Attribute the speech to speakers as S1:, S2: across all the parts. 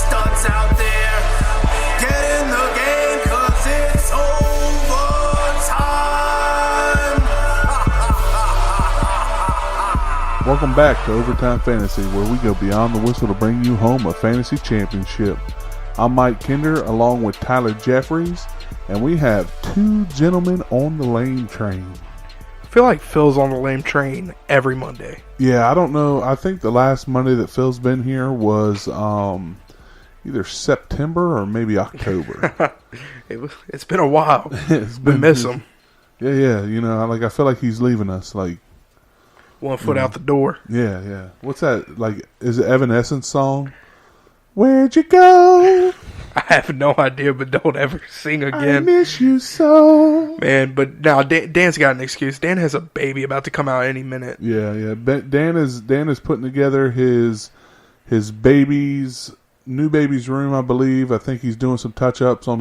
S1: studs out there. Get in the game, 'cause it's overtime.
S2: Welcome back to Overtime Fantasy, where we go beyond the whistle to bring you home a fantasy championship. I'm Mike Kinder, along with Tyler Jeffries, and we have two gentlemen on the lame train.
S3: I feel like Phil's on the lame train every Monday.
S2: Yeah, I don't know. I think the last Monday that Phil's been here was either September or maybe October.
S3: It's been a while. We miss him.
S2: Yeah. You know, I feel like he's leaving us. Like
S3: 1 foot out the door.
S2: Yeah. What's that? Like, is it Evanescence song? Where'd you go?
S3: I have no idea, but don't ever sing again.
S2: I miss you so.
S3: Man, but now Dan's got an excuse. Dan has a baby about to come out any minute.
S2: Yeah. Dan is putting together his baby's new baby's room, I believe. I think he's doing some touch ups on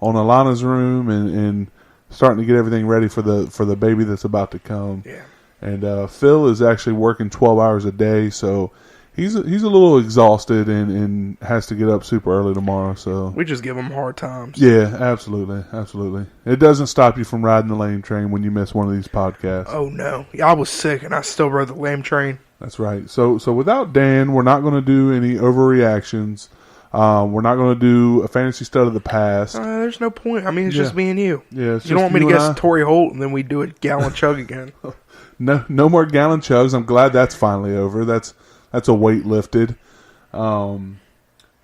S2: Alana's room and starting to get everything ready for the baby that's about to come.
S3: Yeah.
S2: And Phil is actually working 12 hours a day, so he's a little exhausted and has to get up super early tomorrow. So
S3: we just give him hard times.
S2: Yeah, absolutely. It doesn't stop you from riding the lame train when you miss one of these podcasts.
S3: Oh no, I was sick and I still rode the lame train.
S2: That's right. So without Dan, we're not going to do any overreactions. We're not going to do a fantasy stud of the past.
S3: There's no point. I mean, it's just me and you.
S2: Yeah,
S3: you don't want me to guess Torrey Holt and then we do a gallon chug again.
S2: No more gallon chugs. I'm glad that's finally over. That's a weight lifted. So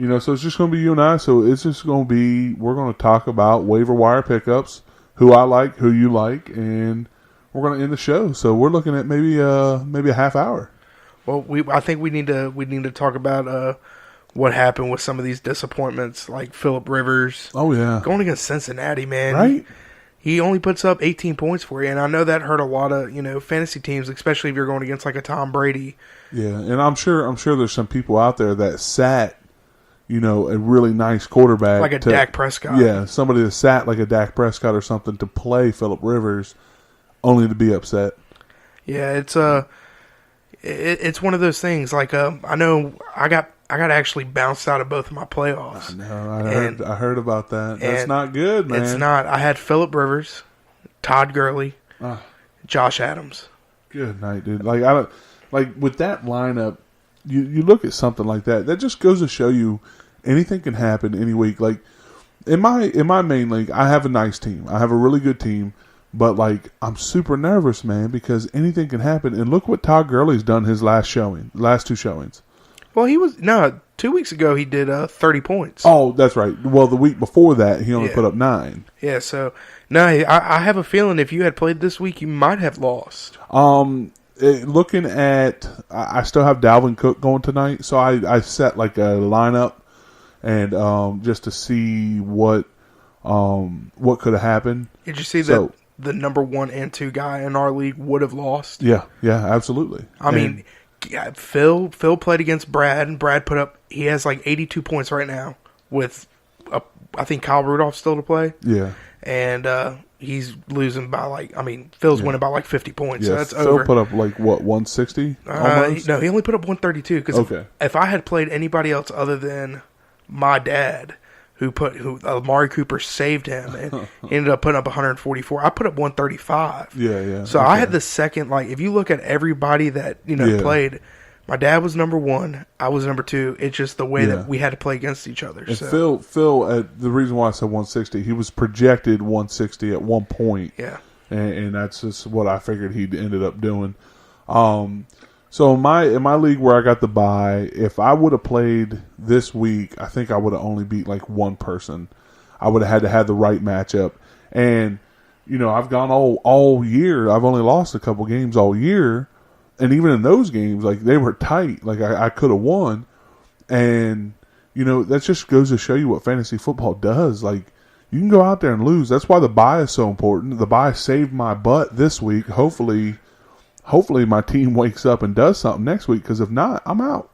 S2: it's just going to be you and I. So it's just going to be, we're going to talk about waiver wire pickups, who I like, who you like, and we're going to end the show. So we're looking at maybe a half hour.
S3: Well, I think we need to talk about what happened with some of these disappointments, like Phillip Rivers.
S2: Oh yeah,
S3: going against Cincinnati, man.
S2: Right.
S3: He only puts up 18 points for you, and I know that hurt a lot of fantasy teams, especially if you're going against like a Tom Brady.
S2: Yeah, and I'm sure there's some people out there that sat, a really nice quarterback
S3: like a Dak Prescott.
S2: Yeah, somebody that sat like a Dak Prescott or something to play Phillip Rivers, only to be upset.
S3: Yeah, it's one of those things. Like I know I got actually bounced out of both of my playoffs.
S2: I heard about that. That's not good, man.
S3: It's not. I had Phillip Rivers, Todd Gurley, Josh Adams.
S2: Good night, dude. Like with that lineup, you look at something like that. That just goes to show you anything can happen any week. Like in my main league, I have a nice team. I have a really good team. But, I'm super nervous, man, because anything can happen. And look what Todd Gurley's done his last two showings.
S3: Well, 2 weeks ago he did 30 points.
S2: Oh, that's right. Well, the week before that, he only put up 9.
S3: Yeah, so, no, I have a feeling if you had played this week, you might have lost.
S2: Looking at, I still have Dalvin Cook going tonight, so I set, a lineup and just to see what could have happened.
S3: Did you see that the number 1 and 2 guy in our league would have lost?
S2: Yeah, absolutely.
S3: I mean, Phil played against Brad, and Brad he has 82 points right now with, I think Kyle Rudolph's still to play.
S2: Yeah.
S3: And he's losing by Phil's winning by 50 points.
S2: Yeah,
S3: so that's
S2: Phil
S3: over.
S2: put up 160 almost?
S3: No, he only put up 132 because if I had played anybody else other than my dad, who Amari Cooper saved him and he ended up putting up 144. I put up 135.
S2: Yeah.
S3: So I had the second, if you look at everybody that, played, my dad was number 1, I was number 2. It's just the way that we had to play against each other.
S2: And Phil, the reason why I said 160, he was projected 160 at one point.
S3: Yeah.
S2: And that's just what I figured he ended up doing. So in my league where I got the bye, if I would have played this week, I think I would have only beat one person. I would have had to have the right matchup. And, I've gone all year. I've only lost a couple games all year. And even in those games, they were tight. I could have won. And, that just goes to show you what fantasy football does. You can go out there and lose. That's why the bye is so important. The bye saved my butt this week. Hopefully my team wakes up and does something next week, because if not, I'm out,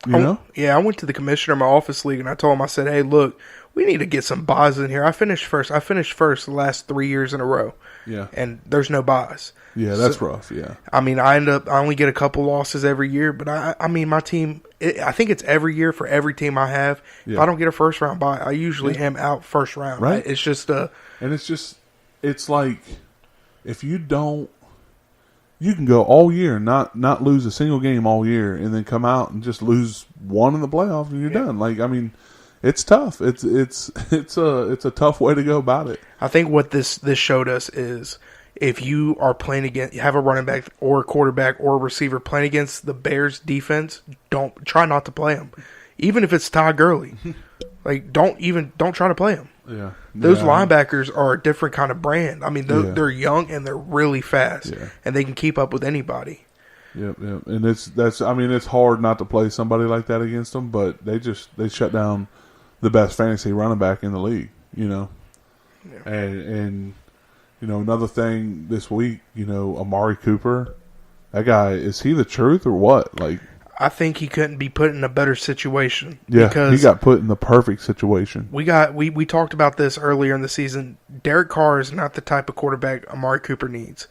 S3: Yeah, I went to the commissioner of my office league, and I told him, I said, hey, look, we need to get some buys in here. I finished first the last 3 years in a row.
S2: Yeah.
S3: And there's no buys.
S2: Yeah, that's rough, yeah.
S3: I mean, I only get a couple losses every year, but I mean, my team, I think it's every year for every team I have.
S2: Yeah.
S3: If I don't get a first round bye, I usually am out first round.
S2: Right.
S3: It's just
S2: and it's like, if you don't, you can go all year and not lose a single game all year, and then come out and just lose one in the playoffs, and you're done. Like, I mean, it's tough. It's a tough way to go about it.
S3: I think what this showed us is, if you are playing against, you have a running back or a quarterback or a receiver playing against the Bears defense, try not to play them, even if it's Todd Gurley. Like, don't try to play them.
S2: Yeah,
S3: those linebackers are a different kind of brand. I mean, they're young and they're really fast, and they can keep up with anybody.
S2: Yep. And it's hard not to play somebody like that against them, but they shut down the best fantasy running back in the league. And another thing this week, Amari Cooper, that guy, is he the truth or what? Like,
S3: I think he couldn't be put in a better situation.
S2: Yeah,
S3: because
S2: he got put in the perfect situation.
S3: We talked about this earlier in the season. Derek Carr is not the type of quarterback Amari Cooper needs,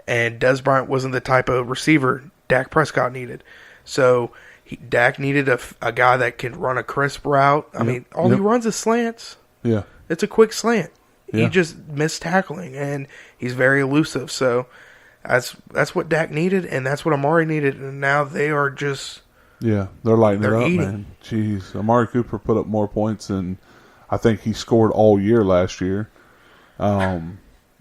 S3: and Des Bryant wasn't the type of receiver Dak Prescott needed. So Dak needed a guy that can run a crisp route. I mean, all he runs is slants.
S2: Yeah,
S3: it's a quick slant.
S2: Yeah.
S3: He just missed tackling, and he's very elusive. So that's what Dak needed, and that's what Amari needed, and now they are just...
S2: Yeah, they're lighting it up,
S3: eating.
S2: man. Jeez, Amari Cooper put up more points than I think he scored all year last year.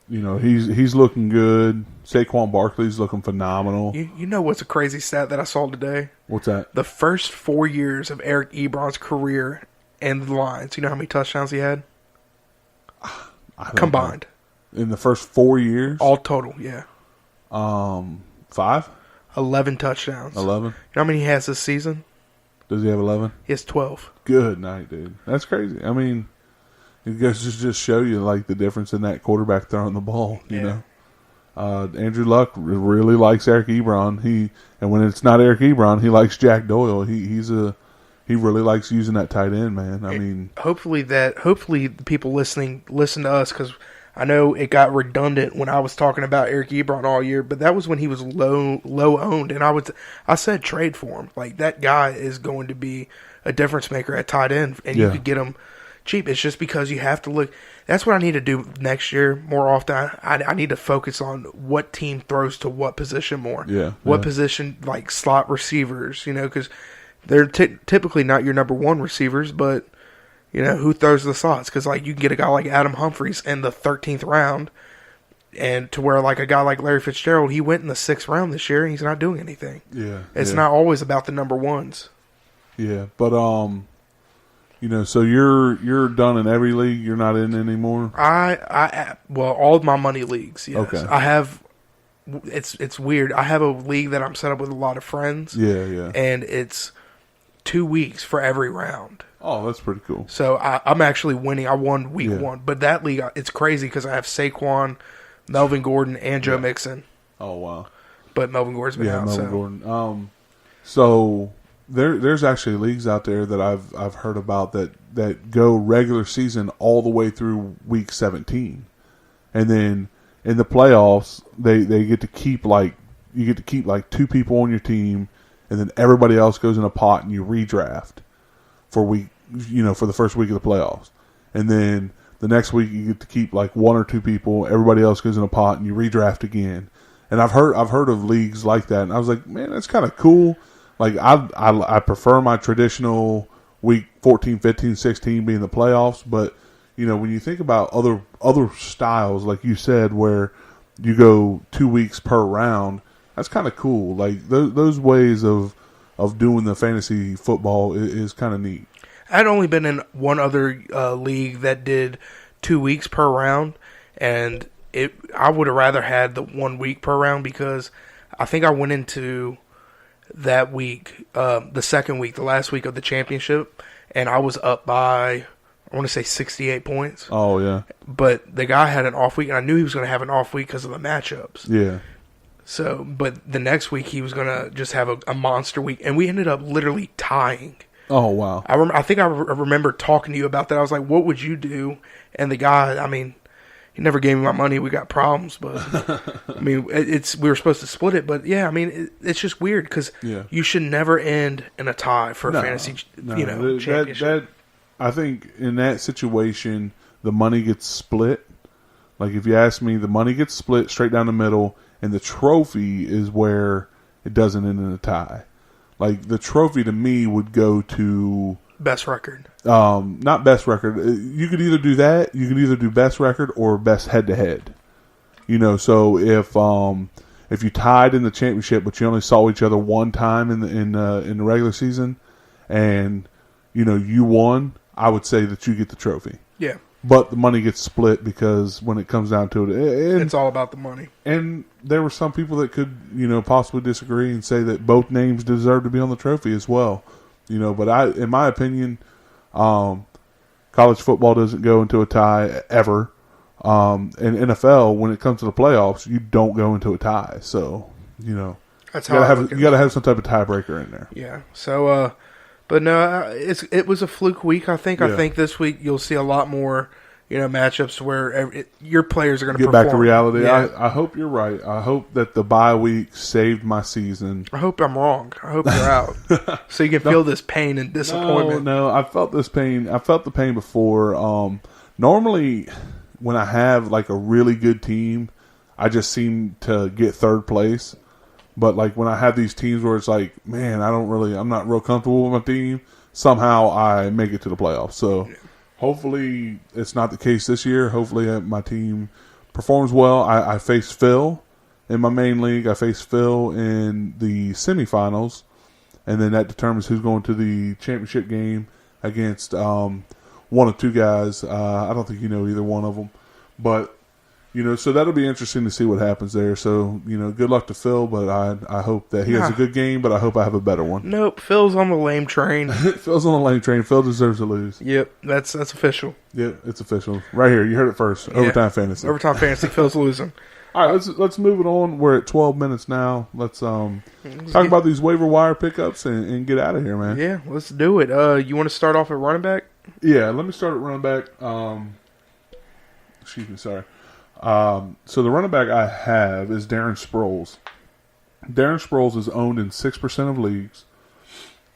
S2: He's looking good. Saquon Barkley's looking phenomenal.
S3: You know what's a crazy stat that I saw today?
S2: What's that?
S3: The first 4 years of Eric Ebron's career in the Lions, you know how many touchdowns he had? Combined.
S2: In the first 4 years?
S3: All total, yeah.
S2: 5?
S3: 11 touchdowns.
S2: 11?
S3: You know how many he has this season?
S2: Does he have 11?
S3: He has 12.
S2: Good night, dude. That's crazy. I mean, it goes to just show you, like, the difference in that quarterback throwing the ball, you know? Andrew Luck really likes Eric Ebron. And when it's not Eric Ebron, he likes Jack Doyle. He really likes using that tight end, man. I mean,
S3: hopefully the people listening listen to us, because I know it got redundant when I was talking about Eric Ebron all year, but that was when he was low owned, and I said trade for him. Like, that guy is going to be a difference maker at tight end, and you could get him cheap. It's just because you have to look. That's what I need to do next year more often. I need to focus on what team throws to what position more. What position, like slot receivers, because they're typically not your number one receivers, but who throws the slots? Because like you can get a guy like Adam Humphries in the 13th round, and to where like a guy like Larry Fitzgerald, he went in the 6th round this year and he's not doing anything. It's not always about the number ones. Yeah,
S2: but so you're done in every league. You're not in anymore.
S3: Well, all of my money leagues. Yes.
S2: Okay.
S3: I have. It's weird. I have a league that I'm set up with a lot of friends.
S2: Yeah.
S3: And it's 2 weeks for every round.
S2: Oh, that's pretty cool.
S3: So I'm actually winning. I won week 1, but that league, it's crazy because I have Saquon, Melvin Gordon, and Joe Mixon.
S2: Oh wow!
S3: But Melvin Gordon's been out.
S2: Melvin Gordon. So there's actually leagues out there that I've heard about that go regular season all the way through week 17, and then in the playoffs they get to keep like 2 people on your team, and then everybody else goes in a pot and you redraft for the first week of the playoffs, and then the next week you get to keep like 1 or 2 people. Everybody else goes in a pot and you redraft again. And I've heard of leagues like that, and I was like, man, that's kind of cool. Like I prefer my traditional week 14, 15, 16 being the playoffs, but when you think about other styles, like you said, where you go 2 weeks per round, that's kind of cool. Like those ways of doing the fantasy football is kind of neat.
S3: I'd only been in one other league that did 2 weeks per round, and I would have rather had the 1 week per round, because I think I went into that week, the second week, the last week of the championship, and I was up by, I want to say 68 points.
S2: Oh, yeah.
S3: But the guy had an off week, and I knew he was going to have an off week because of the matchups.
S2: Yeah.
S3: So, but the next week he was going to just have a monster week, and we ended up literally tying.
S2: Oh, wow.
S3: I think I remember talking to you about that. I was like, what would you do? And the guy, I mean, he never gave me my money. We got problems, but I mean, we were supposed to split it, but yeah, I mean, it's just weird because you should never end in a tie for a fantasy, championship.
S2: I think in that situation, the money gets split. Like if you ask me, the money gets split straight down the middle, and the trophy is where it doesn't end in a tie. Like the trophy to me would go to
S3: best record.
S2: Not best record. You could either do that. You could either do best record or best head to head. So if you tied in the championship, but you only saw each other one time in the regular season, and you won, I would say that you get the trophy.
S3: Yeah.
S2: But the money gets split because when it comes down to it,
S3: it's all about the money.
S2: And there were some people that could, possibly disagree and say that both names deserve to be on the trophy as well. But in my opinion, college football doesn't go into a tie ever. And NFL, when it comes to the playoffs, you don't go into a tie. So,
S3: that's how
S2: you got to have some type of tiebreaker in there.
S3: Yeah. So, but no, it was a fluke week. I think. Yeah. I think this week you'll see a lot more, matchups where your players are going to
S2: get back to reality. Yeah. I hope you're right. I hope that the bye week saved my season.
S3: I hope I'm wrong. I hope you're out, so you can feel this pain and disappointment.
S2: No, I felt this pain. I felt the pain before. Normally, when I have like a really good team, I just seem to get third place. But like when I have these teams where it's like, man, I'm not real comfortable with my team. Somehow I make it to the playoffs. So hopefully it's not the case this year. Hopefully my team performs well. I face Phil in my main league. I face Phil in the semifinals, and then that determines who's going to the championship game against one of two guys. I don't think you know either one of them, but. So that'll be interesting to see what happens there. So, good luck to Phil, but I hope that he has a good game, but I hope I have a better one.
S3: Nope, Phil's on the lame train.
S2: Phil's on the lame train. Phil deserves to lose.
S3: Yep, that's official.
S2: Yep, it's official. Right here, you heard it first. Overtime Fantasy.
S3: Overtime Fantasy, Phil's losing.
S2: All right, let's move it on. We're at 12 minutes now. Let's talk about these waiver wire pickups and get out of here, man.
S3: Yeah, let's do it. You want to start off at running back?
S2: Yeah, let me start at running back. Excuse me, sorry. So the running back I have is Darren Sproles. Darren Sproles is owned in 6% of leagues,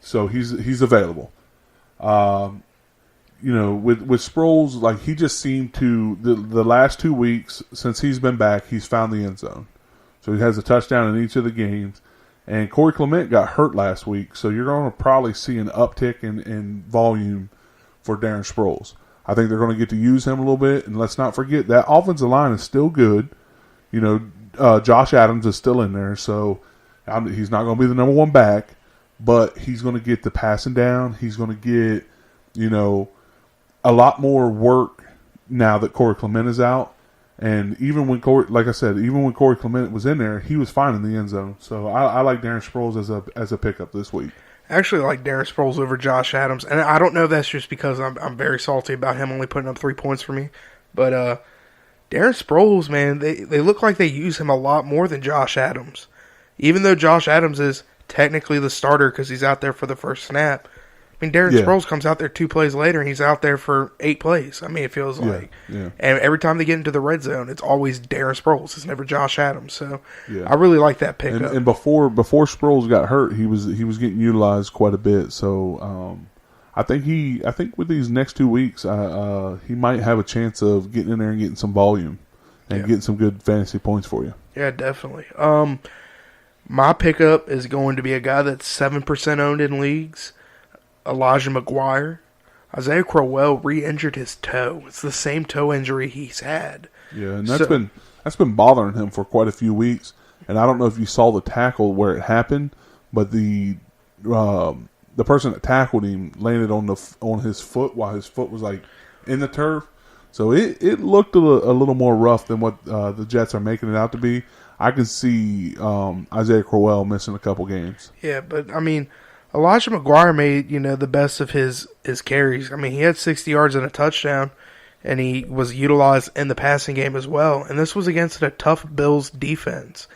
S2: so he's available. With Sproles, like he just seemed to the last 2 weeks since he's been back, he's found the end zone. So he has a touchdown in each of the games. And Corey Clement got hurt last week, so you're going to probably see an uptick in volume for Darren Sproles. I think they're going to get to use him a little bit, and let's not forget that offensive line is still good. Josh Adams is still in there, so he's not going to be the number one back, but he's going to get the passing down. He's going to get, a lot more work now that Corey Clement is out. And even when Corey Clement was in there, he was fine in the end zone. So I like Darren Sproles as a pickup this week.
S3: I actually like Darren Sproles over Josh Adams, and I don't know if that's just because I'm very salty about him only putting up 3 points for me, but Darren Sproles, man, they look like they use him a lot more than Josh Adams, even though Josh Adams is technically the starter because he's out there for the first snap. I mean, Darren Sproles comes out there 2 plays later, and he's out there for 8 plays. I mean, it feels like. Yeah. And every time they get into the red zone, it's always Darren Sproles. It's never Josh Adams. So I really like that pickup.
S2: And before Sproles got hurt, he was getting utilized quite a bit. So I think with these next 2 weeks, he might have a chance of getting in there and getting some volume and getting some good fantasy points for you.
S3: Yeah, definitely. My pickup is going to be a guy that's 7% owned in leagues. Elijah McGuire. Isaiah Crowell re-injured his toe. It's the same toe injury he's had.
S2: Yeah, and that's been bothering him for quite a few weeks. And I don't know if you saw the tackle where it happened, but the person that tackled him landed on his foot while his foot was like in the turf. So it looked a little more rough than what the Jets are making it out to be. I can see Isaiah Crowell missing a couple games.
S3: Yeah, but I mean, Elijah McGuire made, the best of his carries. I mean, he had 60 yards and a touchdown, and he was utilized in the passing game as well. And this was against a tough Bills defense.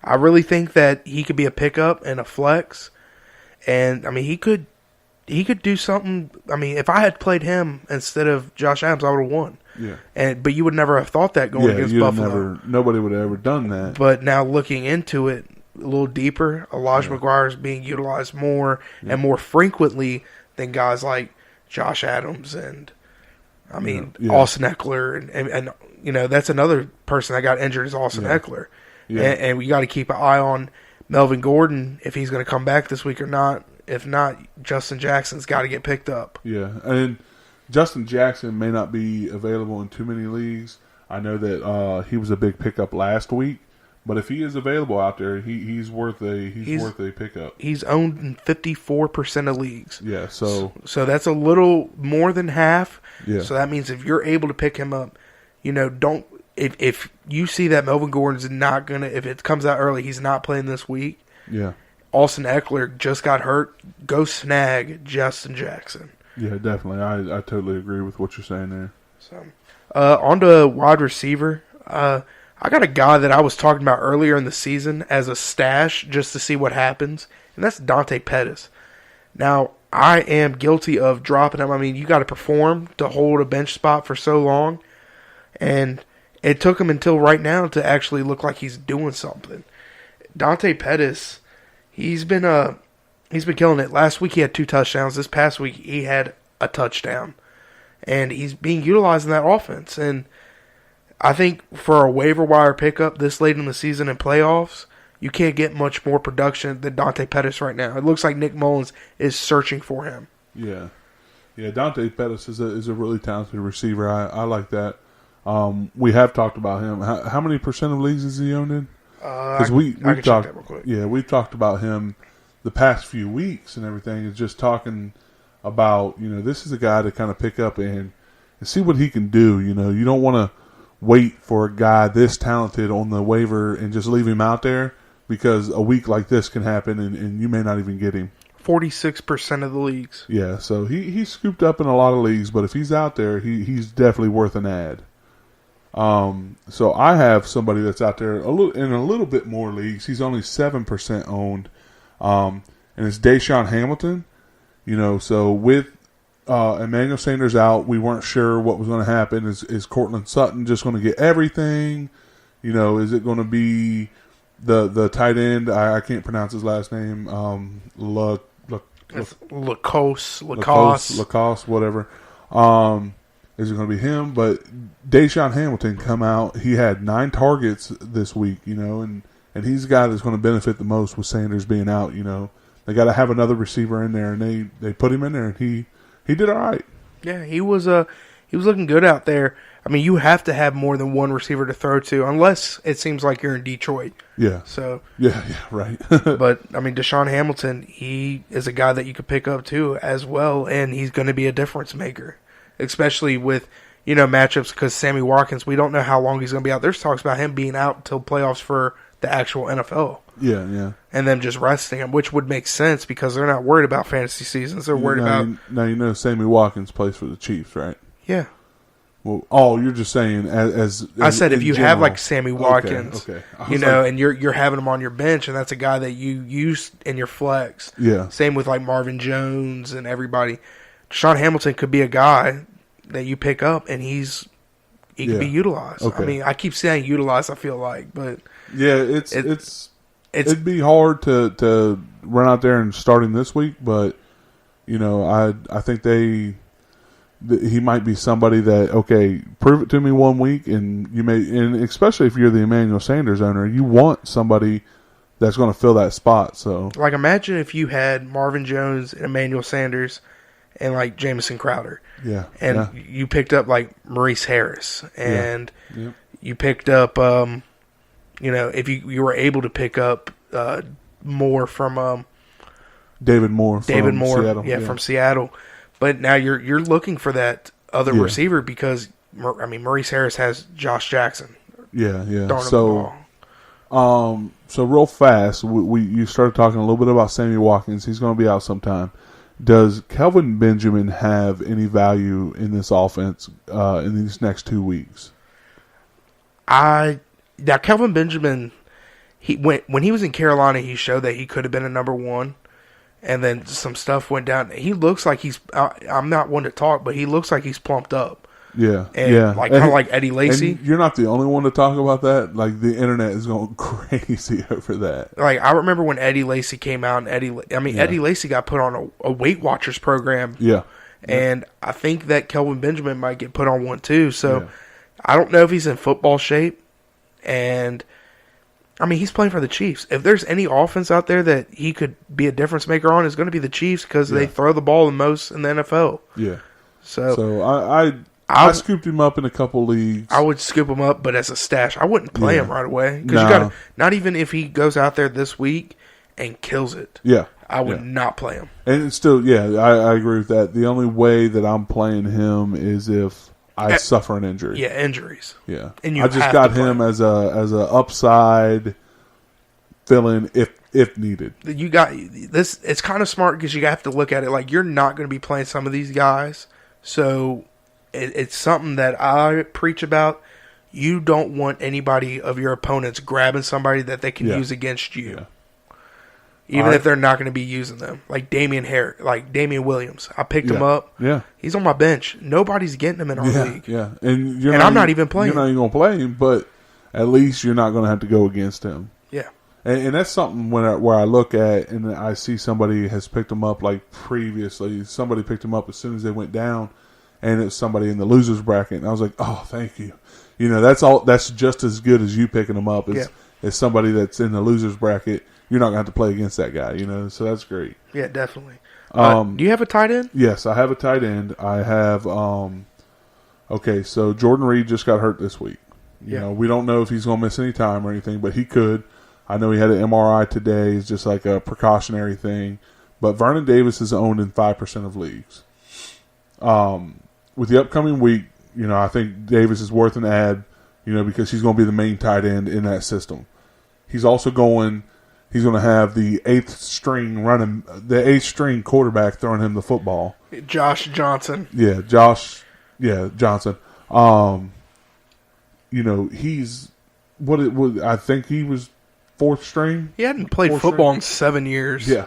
S3: I really think that he could be a pickup and a flex. And, I mean, he could do something. I mean, if I had played him instead of Josh Adams, I would have won.
S2: Yeah.
S3: But you would never have thought that going against Buffalo.
S2: Nobody would have ever done that.
S3: But now looking into it a little deeper, Elijah McGuire is being utilized more and more frequently than guys like Josh Adams and, I mean, Austin Eckler. And you know, that's another person that got injured is Austin Eckler. Yeah. And we got to keep an eye on Melvin Gordon, if he's going to come back this week or not. If not, Justin Jackson's got to get picked up.
S2: Yeah, and Justin Jackson may not be available in too many leagues. I know that he was a big pickup last week, but if he is available out there, he's worth a pickup.
S3: He's owned in 54% of leagues.
S2: Yeah, so
S3: that's a little more than half.
S2: Yeah.
S3: So that means if you're able to pick him up, you know, don't if you see that Melvin Gordon's not gonna, if it comes out early, he's not playing this week.
S2: Yeah.
S3: Austin Eckler just got hurt. Go snag Justin Jackson.
S2: Yeah, definitely. I totally agree with what you're saying there.
S3: So, on to wide receiver. I got a guy that I was talking about earlier in the season as a stash just to see what happens, and that's Dante Pettis. Now, I am guilty of dropping him. I mean, you got to perform to hold a bench spot for so long, and it took him until right now to actually look like he's doing something. Dante Pettis, he's been killing it. Last week he had 2 touchdowns. This past week he had a touchdown. And he's being utilized in that offense. And I think for a waiver wire pickup this late in the season and playoffs, you can't get much more production than Dante Pettis right now. It looks like Nick Mullins is searching for him.
S2: Yeah. Yeah, Dante Pettis is a really talented receiver. I like that. We have talked about him. How many percent of leagues is he owned in? Because we've talked. Yeah, we've talked about him the past few weeks and everything. Is just talking about, you know, this is a guy to kind of pick up and see what he can do. You know, you don't want to wait for a guy this talented on the waiver and just leave him out there, because a week like this can happen and you may not even get him.
S3: 46% of the leagues.
S2: Yeah, so he's scooped up in a lot of leagues, but if he's out there, he's definitely worth an ad. So I have somebody that's out there in a little bit more leagues. He's only 7% owned, and it's Deshaun Hamilton. You know, so with Emmanuel Sanders out, we weren't sure what was going to happen. Is Cortland Sutton just going to get everything? You know, is it going to be the tight end? I can't pronounce his last name. Lacoste, whatever. Is it going to be him? But Deshaun Hamilton come out. He had 9 targets this week, you know, and he's the guy that's going to benefit the most with Sanders being out, you know. They got to have another receiver in there, and they put him in there, and he did all right.
S3: Yeah, he was looking good out there. I mean, you have to have more than one receiver to throw to, unless it seems like you're in Detroit.
S2: Yeah.
S3: So.
S2: Yeah, right.
S3: But I mean, Deshaun Hamilton, he is a guy that you could pick up too as well, and he's going to be a difference maker, especially with, you know, matchups, because Sammy Watkins, we don't know how long he's going to be out. There's talks about him being out until playoffs for the actual NFL.
S2: Yeah, yeah.
S3: And them just resting him, which would make sense because they're not worried about fantasy seasons. They're worried about...
S2: Now you know Sammy Watkins plays for the Chiefs, right?
S3: Yeah.
S2: Well, you're just saying as
S3: I said, if you
S2: general.
S3: have like Sammy Watkins,
S2: okay.
S3: You know, and you're having him on your bench, and that's a guy that you use in your flex.
S2: Yeah.
S3: Same with like Marvin Jones and everybody. Deshaun Hamilton could be a guy that you pick up, and he can be utilized.
S2: Okay.
S3: I mean, I keep saying utilized, I feel like, but
S2: yeah, it'd be hard to run out there and start him this week, but you know, I think he might be somebody that, okay, prove it to me one week, and you may, and especially if you're the Emmanuel Sanders owner, you want somebody that's going to fill that spot. So,
S3: like, imagine if you had Marvin Jones and Emmanuel Sanders and like Jamison Crowder, and you picked up like Maurice Harris, and you picked up, you know, if you were able to pick up more from
S2: David Moore,
S3: Seattle. From Seattle. But now you're looking for that other receiver because, I mean, Maurice Harris has Josh Jackson.
S2: Yeah. So real fast, you started talking a little bit about Sammy Watkins. He's going to be out sometime. Does Kelvin Benjamin have any value in this offense in these next 2 weeks?
S3: Now Kelvin Benjamin, when he was in Carolina, he showed that he could have been a number one. and then some stuff went down. He looks like he's. I'm not one to talk, but he looks like he's plumped up.
S2: Yeah,
S3: and kind of like Eddie Lacy.
S2: And you're not the only one to talk about that. Like the internet is going crazy over that.
S3: Like I remember when Eddie Lacy came out, and Eddie Lacy got put on a Weight Watchers program.
S2: Yeah,
S3: and I think that Kelvin Benjamin might get put on one too. So I don't know if he's in football shape, and. I mean, he's playing for the Chiefs. If there's any offense out there that he could be a difference maker on, it's going to be the Chiefs because they throw the ball the most in the NFL.
S2: Yeah.
S3: So
S2: I scooped him up in a couple leagues.
S3: I would scoop him up, but as a stash, I wouldn't play him right away because you got to. Not even if he goes out there this week and kills it.
S2: Yeah.
S3: I would not play him.
S2: And it's still, I agree with that. The only way that I'm playing him is if I suffer an injury.
S3: Yeah, injuries.
S2: Yeah,
S3: and
S2: I just got him as a upside fill-in if needed.
S3: You got this. It's kind of smart because you have to look at it like you're not going to be playing some of these guys, so it's something that I preach about. You don't want anybody of your opponents grabbing somebody that they can use against you. Yeah. Even if they're not going to be using them. Like Damian Williams. I picked him up.
S2: Yeah.
S3: He's on my bench. Nobody's getting him in our league.
S2: Yeah. And
S3: I'm not even playing.
S2: You're not even going to play him, but at least you're not going to have to go against him.
S3: Yeah.
S2: And that's something where I look at and I see somebody has picked him up like previously. Somebody picked him up as soon as they went down, and it's somebody in the losers bracket. And I was like, oh, thank you. That's just as good as you picking him up as somebody that's in the losers bracket. You're not going to have to play against that guy, so that's great.
S3: Yeah, definitely. Do you have a tight end?
S2: Yes, I have a tight end. I have, okay, so Jordan Reed just got hurt this week. You know, we don't know if he's going to miss any time or anything, but he could. I know he had an MRI today. It's just like a precautionary thing. But Vernon Davis is owned in 5% of leagues. With the upcoming week, I think Davis is worth an add, because he's going to be the main tight end in that system. He's also going to have the eighth string quarterback throwing him the football.
S3: Josh Johnson.
S2: Yeah, Johnson. He's I think he was fourth string.
S3: He hadn't played football in 7 years.
S2: Yeah.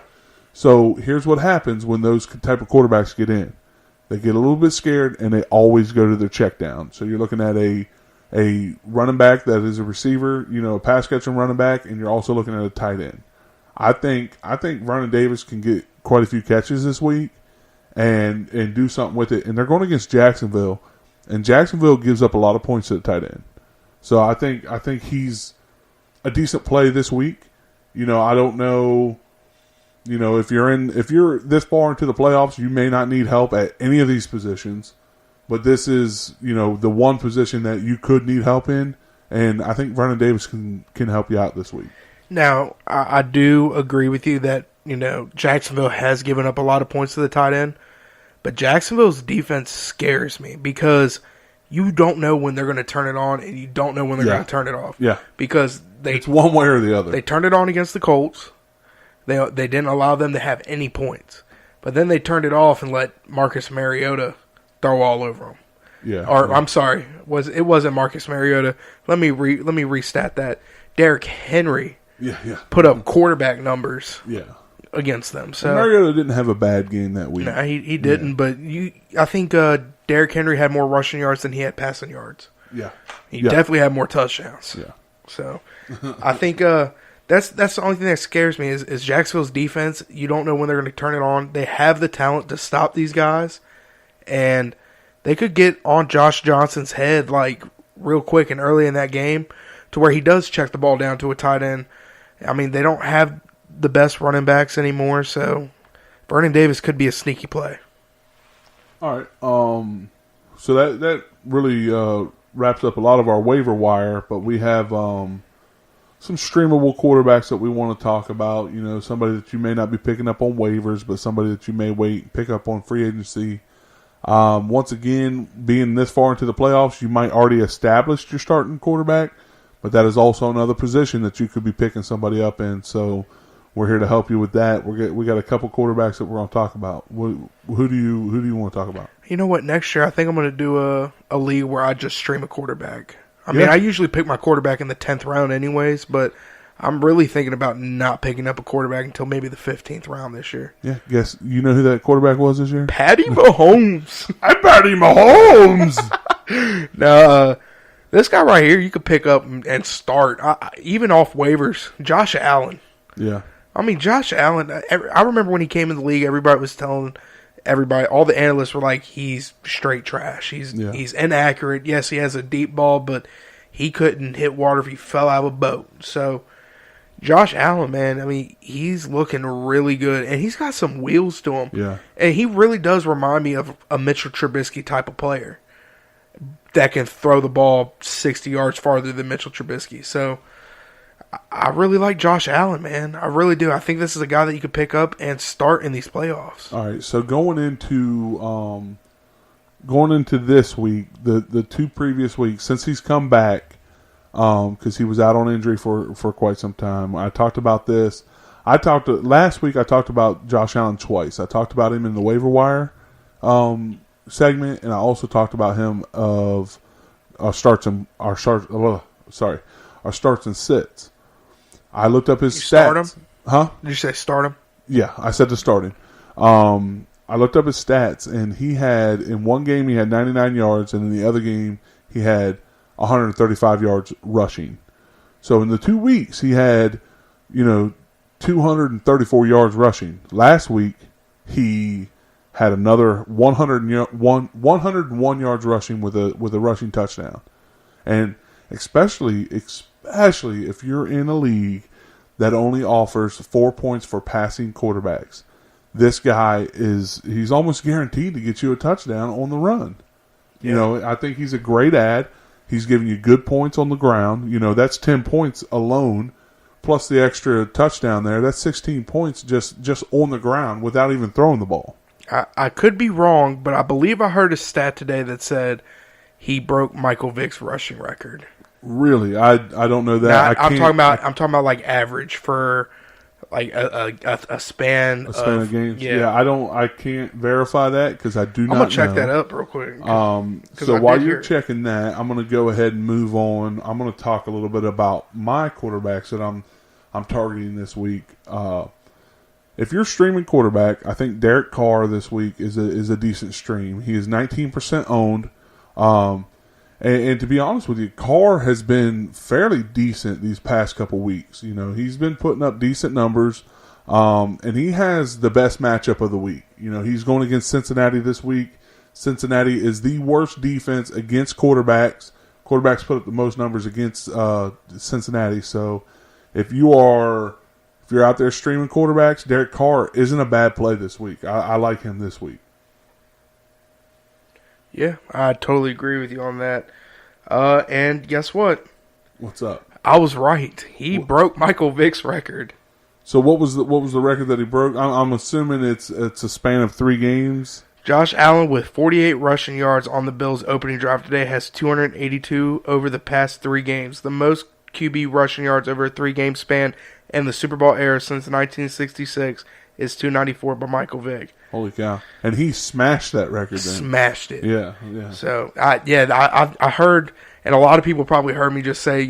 S2: So here's what happens when those type of quarterbacks get in. They get a little bit scared and they always go to their check down. So you're looking at a running back that is a receiver, a pass catching running back, and you're also looking at a tight end. I think Vernon Davis can get quite a few catches this week and do something with it. And they're going against Jacksonville, and Jacksonville gives up a lot of points to the tight end. So I think he's a decent play this week. I don't know. If you're this far into the playoffs, you may not need help at any of these positions. But this is, the one position that you could need help in, and I think Vernon Davis can help you out this week.
S3: Now, I do agree with you that, Jacksonville has given up a lot of points to the tight end, but Jacksonville's defense scares me because you don't know when they're going to turn it on and you don't know when they're going to turn it off.
S2: Yeah.
S3: Because
S2: it's one way or the other.
S3: They turned it on against the Colts. They didn't allow them to have any points. But then they turned it off and let Marcus Mariota throw all over them.
S2: Yeah.
S3: Or I'm sorry, it wasn't Marcus Mariota. Let me restat that. Derrick Henry. Put up quarterback numbers.
S2: Yeah.
S3: Against them. So
S2: Mariota didn't have a bad game that week.
S3: No, he didn't. But I think Derrick Henry had more rushing yards than he had passing yards.
S2: Yeah.
S3: He definitely had more touchdowns.
S2: Yeah.
S3: So I think that's the only thing that scares me is Jacksonville's defense. You don't know when they're going to turn it on. They have the talent to stop these guys. And they could get on Josh Johnson's head like real quick and early in that game to where he does check the ball down to a tight end. I mean, they don't have the best running backs anymore, so Vernon Davis could be a sneaky play.
S2: All right. So that really wraps up a lot of our waiver wire, but we have some streamable quarterbacks that we want to talk about. Somebody that you may not be picking up on waivers, but somebody that you may wait and pick up on free agency. Once again, being this far into the playoffs, you might already established your starting quarterback, but that is also another position that you could be picking somebody up in. So we're here to help you with that. We got a couple quarterbacks that we're going to talk about. Who do you want to talk about?
S3: You know what? Next year, I think I'm going to do a league where I just stream a quarterback. I mean, I usually pick my quarterback in the 10th round anyways, but I'm really thinking about not picking up a quarterback until maybe the 15th round this year.
S2: Yeah, guess you know who that quarterback was this year?
S3: Patty Mahomes.
S2: I'm Patty Mahomes.
S3: Now, this guy right here, you could pick up and start, even off waivers. Josh Allen.
S2: Yeah.
S3: I mean, Josh Allen, I remember when he came in the league, everybody was telling everybody, all the analysts were like, he's straight trash. He's inaccurate. Yes, he has a deep ball, but he couldn't hit water if he fell out of a boat. So, Josh Allen, man, I mean, he's looking really good, and he's got some wheels to him.
S2: Yeah.
S3: And he really does remind me of a Mitchell Trubisky type of player that can throw the ball 60 yards farther than Mitchell Trubisky. So, I really like Josh Allen, man. I really do. I think this is a guy that you could pick up and start in these playoffs.
S2: All right, so going into this week, the 2 previous weeks, since he's come back, because he was out on injury for quite some time. I talked about this. Last week I talked about Josh Allen twice. I talked about him in the waiver wire segment, and I also talked about him of our starts and sits. I looked up his stats.
S3: Start him?
S2: Huh?
S3: Did you say start him?
S2: Yeah, I said to start him. I looked up his stats, and he had, in one game, he had 99 yards, and in the other game, he had 135 yards rushing. So in the 2 weeks, he had, 234 yards rushing. Last week, he had another 101 yards rushing with a rushing touchdown. And especially if you're in a league that only offers 4 points for passing quarterbacks, this guy he's almost guaranteed to get you a touchdown on the run. I think he's a great ad. He's giving you good points on the ground. That's 10 points alone, plus the extra touchdown there. That's 16 points just on the ground without even throwing the ball.
S3: I could be wrong, but I believe I heard a stat today that said he broke Michael Vick's rushing record.
S2: Really, I don't know that.
S3: Now, I'm talking about like average for like a span
S2: of games. Yeah, I can't verify that because I do not know.
S3: I'm gonna check that up real quick.
S2: So while you're checking that, I'm gonna go ahead and move on. I'm gonna talk a little bit about my quarterbacks that I'm targeting this week. If you're streaming quarterback, I think Derek Carr this week is a decent stream. He is 19% owned. And to be honest with you, Carr has been fairly decent these past couple weeks. He's been putting up decent numbers, and he has the best matchup of the week. He's going against Cincinnati this week. Cincinnati is the worst defense against quarterbacks. Quarterbacks put up the most numbers against Cincinnati. So if you're out there streaming quarterbacks, Derek Carr isn't a bad play this week. I like him this week.
S3: Yeah, I totally agree with you on that. And guess what?
S2: What's up?
S3: I was right. He broke Michael Vick's record.
S2: So what was the record that he broke? I'm assuming it's a span of 3 games.
S3: Josh Allen with 48 rushing yards on the Bills' opening drive today has 282 over the past 3 games, the most QB rushing yards over a 3-game span in the Super Bowl era since 1966 is 294 by Michael Vick.
S2: Holy cow! And he smashed that record. Then.
S3: Smashed it.
S2: Yeah.
S3: So I heard, and a lot of people probably heard me just say,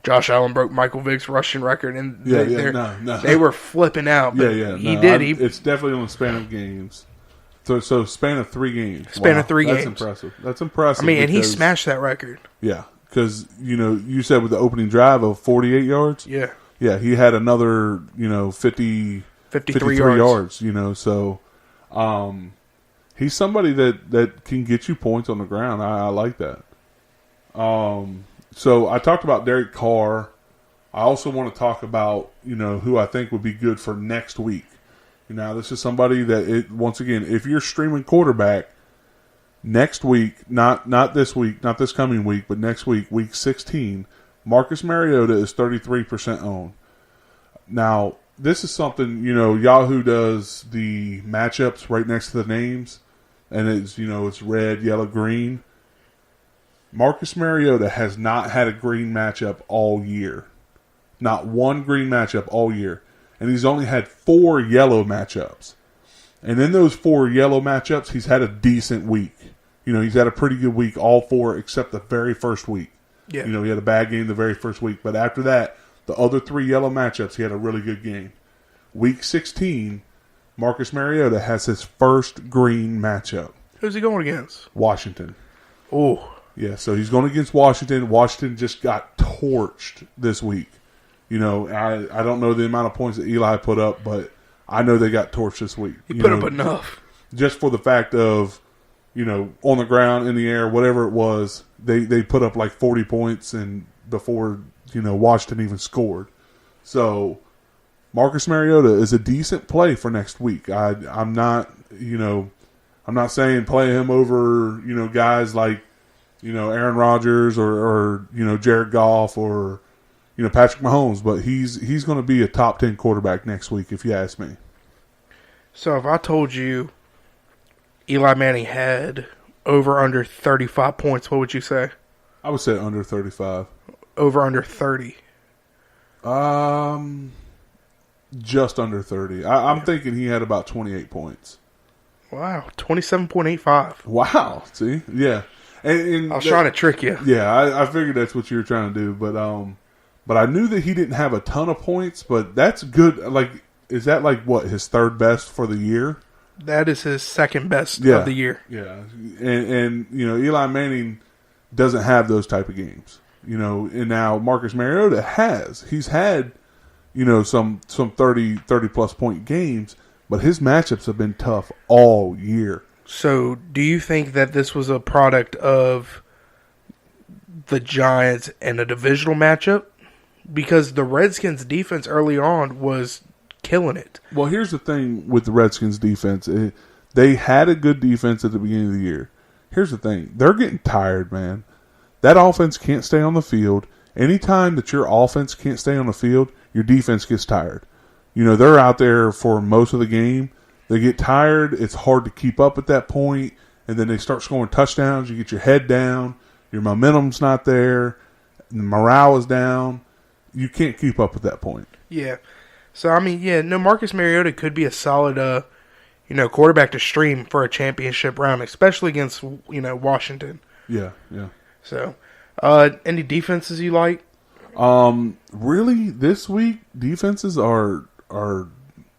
S3: Josh Allen broke Michael Vick's rushing record, and they were flipping out. But he did.
S2: It's definitely on the span of games. So span of 3 games.
S3: Span of 3 games.
S2: That's impressive.
S3: I mean, and he smashed that record.
S2: Yeah, because you said with the opening drive of 48 yards.
S3: Yeah.
S2: Yeah, he had another 53 yards. So. He's somebody that can get you points on the ground. I like that. So I talked about Derek Carr. I also want to talk about, who I think would be good for next week. This is somebody that, once again, if you're streaming quarterback, next week, not this week, not this coming week, but next week, week 16, Marcus Mariota is 33% owned. Now, this is something, Yahoo does the matchups right next to the names, and it's red, yellow, green. Marcus Mariota has not had a green matchup all year. Not one green matchup all year. And he's only had 4 yellow matchups. And in those 4 yellow matchups, he's had a decent week. He's had a pretty good week, all 4 except the very first week.
S3: Yeah.
S2: He had a bad game the very first week. But after that, The other 3 yellow matchups, he had a really good game. Week 16, Marcus Mariota has his first green matchup.
S3: Who's he going against?
S2: Washington.
S3: Oh.
S2: Yeah, so he's going against Washington. Washington just got torched this week. You know, I don't know the amount of points that Eli put up, but I know they got torched this week.
S3: He put up enough.
S2: Just for the fact of, you know, on the ground, in the air, whatever it was, they put up like 40 points and before, you know, Washington even scored. So Marcus Mariota is a decent play for next week. I'm not saying play him over, you know, guys like, you know, Aaron Rodgers or you know, Jared Goff or, you know, Patrick Mahomes, but he's going to be a top 10 quarterback next week, if you ask me.
S3: So if I told you Eli Manning had over under 35 points, what would you say?
S2: I would say under 35.
S3: Over under 30.
S2: Just under 30. I'm thinking he had about 28 points.
S3: Wow, 27.85.
S2: Wow, see? Yeah. And
S3: I was trying to trick you.
S2: Yeah, I figured that's what you were trying to do, but I knew that he didn't have a ton of points, but that's good. Like, is that like what, his third best for the year?
S3: That is his second best of the year.
S2: Yeah, and you know, Eli Manning doesn't have those type of games. You know, and now Marcus Mariota he's had, you know, some 30 plus point games, but his matchups have been tough all year.
S3: So, do you think that this was a product of the Giants and a divisional matchup? Because the Redskins' defense early on was killing it.
S2: Well, here's the thing with the Redskins' defense. They had a good defense at the beginning of the year. Here's the thing. They're getting tired, man. That offense can't stay on the field. Anytime that your offense can't stay on the field, your defense gets tired. You know, they're out there for most of the game. They get tired. It's hard to keep up at that point. And then they start scoring touchdowns. You get your head down. Your momentum's not there. The morale is down. You can't keep up at that point.
S3: Yeah. So, I mean, Marcus Mariota could be a solid, quarterback to stream for a championship round, especially against, Washington.
S2: Yeah.
S3: So, any defenses you like?
S2: Really, this week, defenses are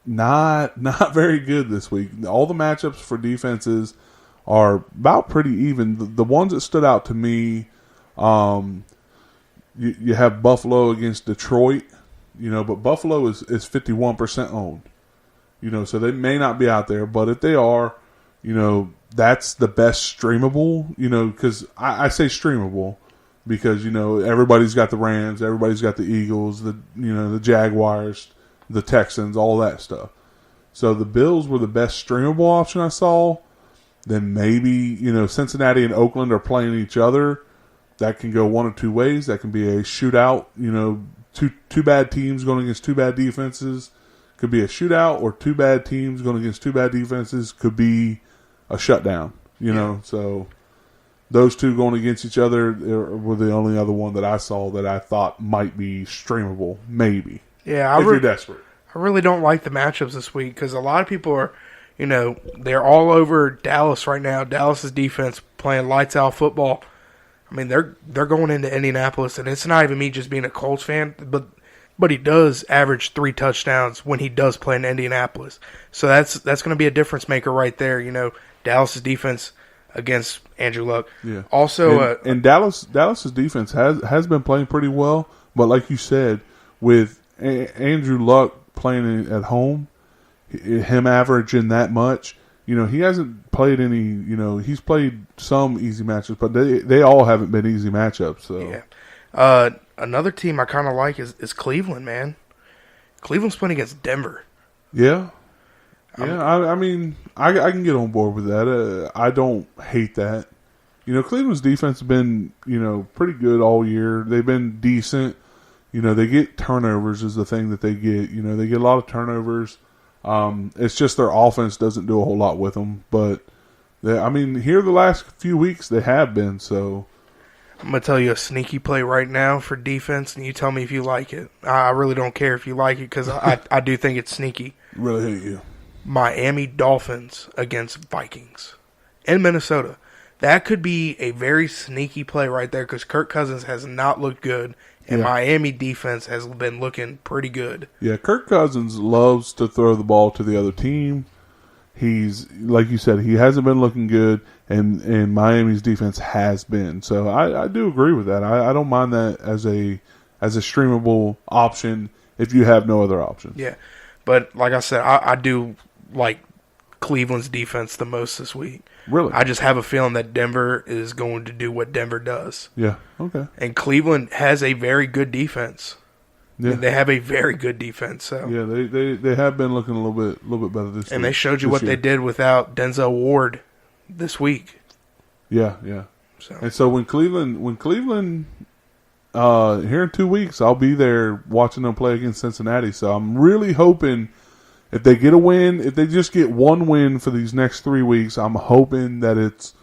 S2: not very good this week. All the matchups for defenses are about pretty even. The ones that stood out to me, you have Buffalo against Detroit, but Buffalo is 51% owned. So they may not be out there, but if they are, that's the best streamable, because I say streamable because, everybody's got the Rams, everybody's got the Eagles, the Jaguars, the Texans, all that stuff. So the Bills were the best streamable option I saw. Then maybe, Cincinnati and Oakland are playing each other. That can go one of two ways. That can be a shootout, two bad teams going against two bad defenses. Could be a shootout, or two bad teams going against two bad defenses. Could be a shutdown, So those two going against each other were the only other one that I saw that I thought might be streamable, maybe.
S3: Yeah,
S2: if you're desperate.
S3: I really don't like the matchups this week because a lot of people are, they're all over Dallas right now. Dallas's defense playing lights out football. I mean, they're going into Indianapolis, and it's not even me just being a Colts fan, but he does average 3 touchdowns when he does play in Indianapolis. So that's going to be a difference maker right there. Dallas's defense against Andrew Luck.
S2: Yeah.
S3: Also,
S2: and Dallas's defense has been playing pretty well, but like you said, with Andrew Luck playing at home, him averaging that much. He hasn't played any, he's played some easy matchups, but they all haven't been easy matchups. So
S3: yeah. Another team I kind of like is Cleveland, man. Cleveland's playing against Denver.
S2: Yeah. Yeah, I mean, I can get on board with that. I don't hate that. Cleveland's defense has been, pretty good all year. They've been decent. They get turnovers is the thing that they get. They get a lot of turnovers. It's just their offense doesn't do a whole lot with them. But, here the last few weeks they have been, so.
S3: I'm going to tell you a sneaky play right now for defense, and you tell me if you like it. I really don't care if you like it because I do think it's sneaky.
S2: Really hate you.
S3: Miami Dolphins against Vikings in Minnesota. That could be a very sneaky play right there because Kirk Cousins has not looked good And Miami defense has been looking pretty good.
S2: Yeah, Kirk Cousins loves to throw the ball to the other team. He's, like you said, he hasn't been looking good, and Miami's defense has been. So I do agree with that. I don't mind that as a streamable option if you have no other option.
S3: Yeah, but like I said, I do like Cleveland's defense the most this week.
S2: Really?
S3: I just have a feeling that Denver is going to do what Denver does.
S2: Yeah, okay.
S3: And Cleveland has a very good defense. Yeah. They have a very good defense. So
S2: yeah, they have been looking a little bit better this year.
S3: And they showed you what they did without Denzel Ward this week.
S2: Yeah. So. And so when Cleveland here in 2 weeks, I'll be there watching them play against Cincinnati. So I'm really hoping if they get a win, if they just get one win for these next 3 weeks, I'm hoping that it's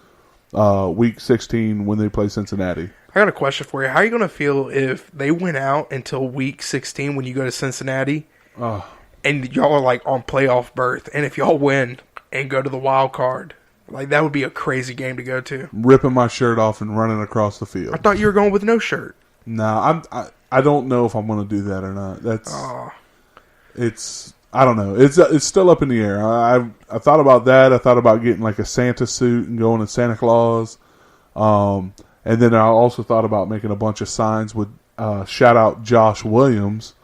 S2: week 16 when they play Cincinnati.
S3: I got a question for you. How are you going to feel if they went out until week 16 when you go to Cincinnati and y'all are like on playoff berth, and if y'all win and go to the wild card, like that would be a crazy game to go to.
S2: Ripping my shirt off and running across the field.
S3: I thought you were going with no shirt.
S2: No, I don't know if I'm going to do that or not. I don't know. It's still up in the air. I thought about that. I thought about getting like a Santa suit and going to Santa Claus. And then I also thought about making a bunch of signs with shout out Josh Williams.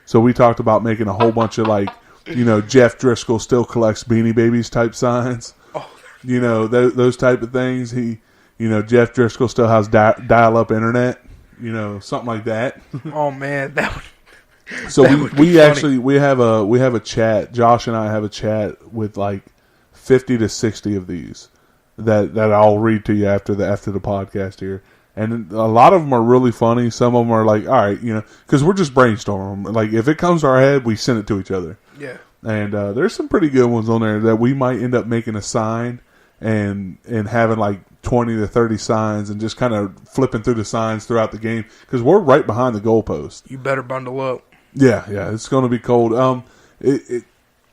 S2: So we talked about making a whole bunch of like, Jeff Driscoll still collects Beanie Babies type signs. Oh. Those type of things. Jeff Driscoll still has dial up internet. Something like that.
S3: Oh man, that would.
S2: So we have a chat. Josh and I have a chat with like 50 to 60 of these that I'll read to you after the podcast here. And a lot of them are really funny. Some of them are like, all right, because we're just brainstorming. Like if it comes to our head, we send it to each other.
S3: Yeah.
S2: And there's some pretty good ones on there that we might end up making a sign and having like 20 to 30 signs and just kind of flipping through the signs throughout the game because we're right behind the goalpost.
S3: You better bundle up.
S2: Yeah, it's going to be cold.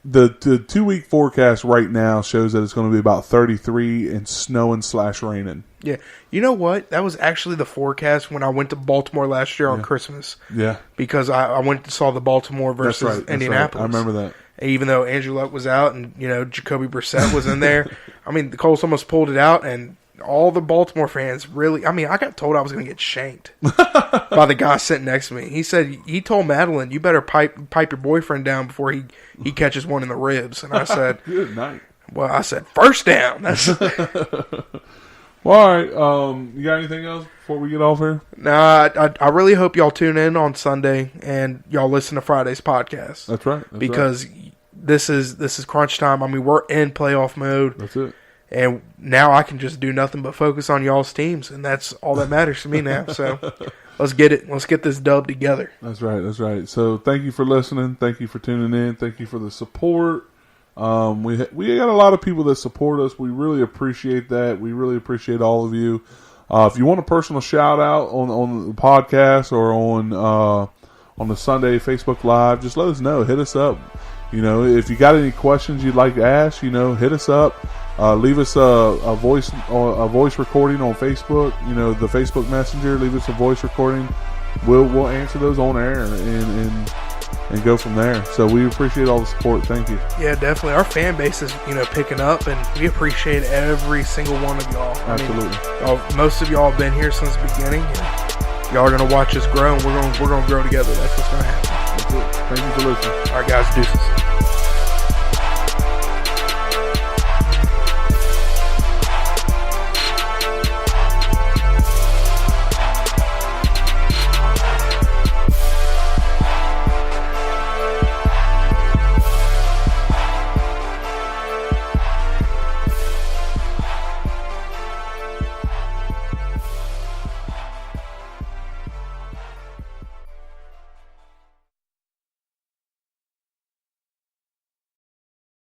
S2: The 2 week forecast right now shows that it's going to be about 33 and snowing / raining.
S3: Yeah, you know what? That was actually the forecast when I went to Baltimore last year on Christmas.
S2: Yeah,
S3: because I went and saw the Baltimore versus Indianapolis.
S2: Right. I remember that.
S3: Even though Andrew Luck was out and Jacoby Brissett was in there, I mean the Colts almost pulled it out and. All the Baltimore fans really... I mean, I got told I was going to get shanked by the guy sitting next to me. He told Madeline, you better pipe your boyfriend down before he catches one in the ribs. And I said...
S2: Good night.
S3: Well, I said, first down. That's
S2: well, all right. You got anything else before we get off here?
S3: Nah, I really hope y'all tune in on Sunday and y'all listen to Friday's podcast.
S2: That's right.
S3: Because this is crunch time. I mean, we're in playoff mode.
S2: That's it.
S3: And now I can just do nothing but focus on y'all's teams, and that's all that matters to me now. So let's get it. Let's get this dub together.
S2: That's right. So thank you for listening. Thank you for tuning in. Thank you for the support. We got a lot of people that support us. We really appreciate that. We really appreciate all of you. If you want a personal shout out on the podcast or on the Sunday Facebook Live, just let us know. Hit us up. If you got any questions you'd like to ask, hit us up. Leave us a voice recording on Facebook. The Facebook Messenger. Leave us a voice recording. We'll answer those on air and go from there. So we appreciate all the support. Thank you.
S3: Yeah, definitely. Our fan base is picking up, and we appreciate every single one of y'all.
S2: Absolutely.
S3: Most of y'all have been here since the beginning. And y'all are gonna watch us grow, and we're gonna grow together. That's what's gonna happen.
S2: That's it. Thank you for listening.
S3: All right, guys. Deuces.